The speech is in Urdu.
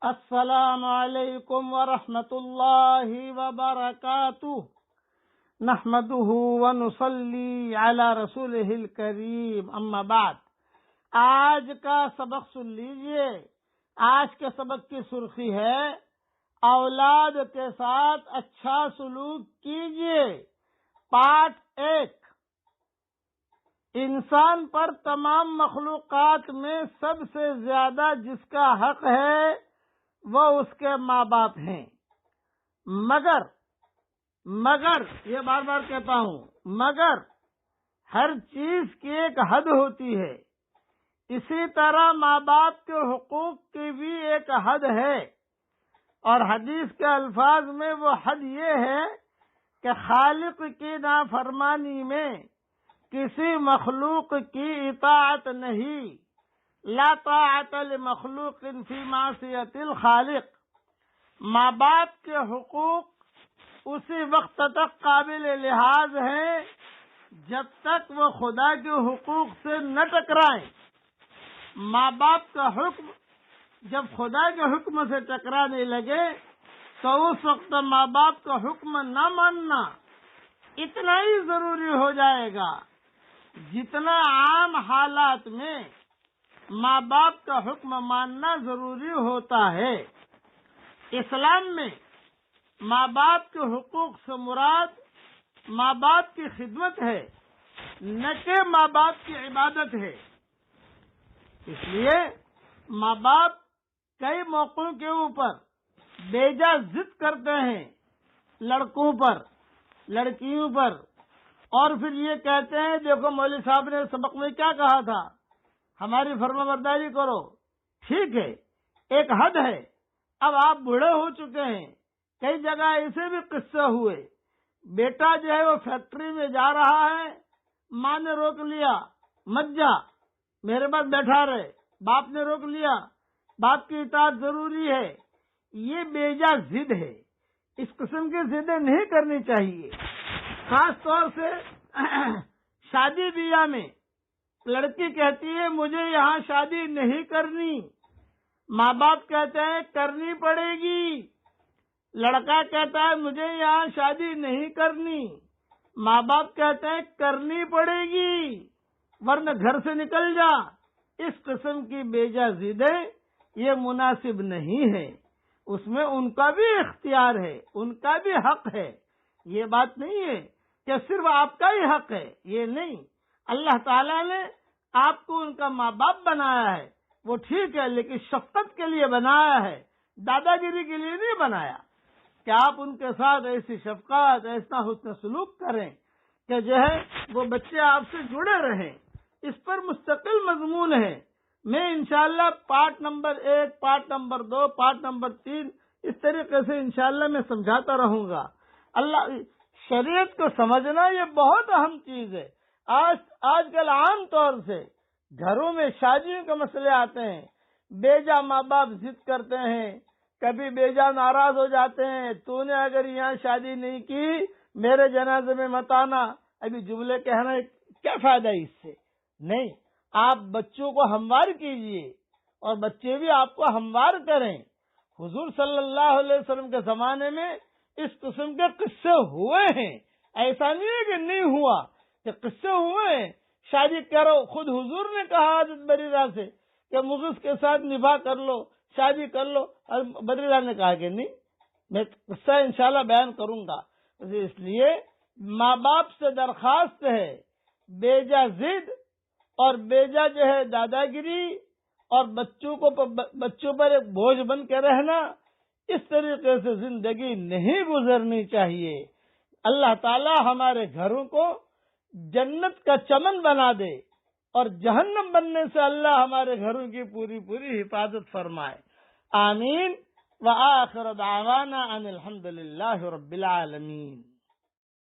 السلام علیکم ورحمۃ اللہ وبرکاتہ نحمده ونصلی علی رسولہ الکریم اما بعد۔ آج کا سبق سن لیجئے۔ آج کے سبق کی سرخی ہے اولاد کے ساتھ اچھا سلوک کیجئے۔ پارٹ 1۔ انسان پر تمام مخلوقات میں سب سے زیادہ جس کا حق ہے وہ اس کے ماں باپ ہیں، مگر یہ بار بار کہتا ہوں، مگر ہر چیز کی ایک حد ہوتی ہے۔ اسی طرح ماں باپ کے حقوق کی بھی ایک حد ہے، اور حدیث کے الفاظ میں وہ حد یہ ہے کہ خالق کی نافرمانی میں کسی مخلوق کی اطاعت نہیں۔ لا طاعت لمخلوق فی معصیت الخالق۔ ماں باپ کے حقوق اسی وقت تک قابل لحاظ ہیں جب تک وہ خدا کے حقوق سے نہ ٹکرائیں۔ ماں باپ کا حکم جب خدا کے حکم سے ٹکرانے لگے تو اس وقت ماں باپ کا حکم نہ ماننا اتنا ہی ضروری ہو جائے گا جتنا عام حالات میں ماں باپ کا حکم ماننا ضروری ہوتا ہے۔ اسلام میں ماں باپ کے حقوق سے مراد ماں باپ کی خدمت ہے، نہ کہ ماں باپ کی عبادت ہے۔ اس لیے ماں باپ کئی موقعوں کے اوپر بیجا ضد کرتے ہیں لڑکوں پر، لڑکیوں پر، اور پھر یہ کہتے ہیں دیکھو مولوی صاحب نے سبق میں کیا کہا تھا، ہماری فرمانبرداری کرو۔ ٹھیک ہے، ایک حد ہے۔ اب آپ بوڑھے ہو چکے ہیں، کئی جگہ ایسے بھی قصے ہوئے، بیٹا جو ہے وہ فیکٹری میں جا رہا ہے، ماں نے روک لیا، مت جا، میرے پاس بیٹھا رہے، باپ نے روک لیا، باپ کی اطاعت ضروری ہے۔ یہ بیجا ضد ہے، اس قسم کی ضدیں نہیں کرنی چاہیے۔ خاص طور سے شادی بیاہ میں لڑکی کہتی ہے مجھے یہاں شادی نہیں کرنی، ماں باپ کہتے ہیں کرنی پڑے گی۔ لڑکا کہتا ہے مجھے یہاں شادی نہیں کرنی، ماں باپ کہتے ہیں کرنی پڑے گی ورنہ گھر سے نکل جا۔ اس قسم کی بیجا ضدیں یہ مناسب نہیں ہے۔ اس میں ان کا بھی اختیار ہے، ان کا بھی حق ہے۔ یہ بات نہیں ہے کہ صرف آپ کا ہی حق ہے، یہ نہیں۔ اللہ تعالیٰ نے آپ کو ان کا ماں باپ بنایا ہے، وہ ٹھیک ہے، لیکن شفقت کے لیے بنایا ہے، دادا گیری کے لیے نہیں بنایا کہ آپ ان کے ساتھ ایسی شفقت، ایسا حسن سلوک کریں کہ جو ہے وہ بچے آپ سے جڑے رہیں۔ اس پر مستقل مضمون ہے۔ میں انشاءاللہ part number 1، part number 2، part number 3 اس طریقے سے انشاءاللہ میں سمجھاتا رہوں گا۔ اللہ شریعت کو سمجھنا یہ بہت اہم چیز ہے۔ آج کل عام طور سے گھروں میں شادیوں کے مسئلے آتے ہیں، بیجا ماں باپ ضد کرتے ہیں، کبھی بیجا ناراض ہو جاتے ہیں، تو نے اگر یہاں شادی نہیں کی میرے جنازے میں مت آنا۔ ابھی جملے کہنا کیا فائدہ اس سے؟ نہیں، آپ بچوں کو ہموار کیجئے اور بچے بھی آپ کو ہموار کریں۔ حضور صلی اللہ علیہ وسلم کے زمانے میں اس قسم کے قصے ہوئے ہیں، ایسا نہیں ہے کہ نہیں ہوا، کہ قصے ہوئے ہیں۔ شادی کرو، خود حضور نے کہا حضرت بریرہ سے کہ مغیث کے ساتھ نباہ کر لو، شادی کر لو، اور بریرہ نے کہا کہ نہیں، میں قصہ انشاءاللہ بیان کروں گا۔ اس لیے ماں باپ سے درخواست ہے بیجا ضد اور بیجا جو ہے دادا گیری اور بچوں پر ایک بوجھ بن کے رہنا، اس طریقے سے زندگی نہیں گزرنی چاہیے۔ اللہ تعالی ہمارے گھروں کو جنت کا چمن بنا دے اور جہنم بننے سے اللہ ہمارے گھروں کی پوری حفاظت فرمائے۔ آمین۔ وآخر دعوانا ان الحمد للہ رب العالمین۔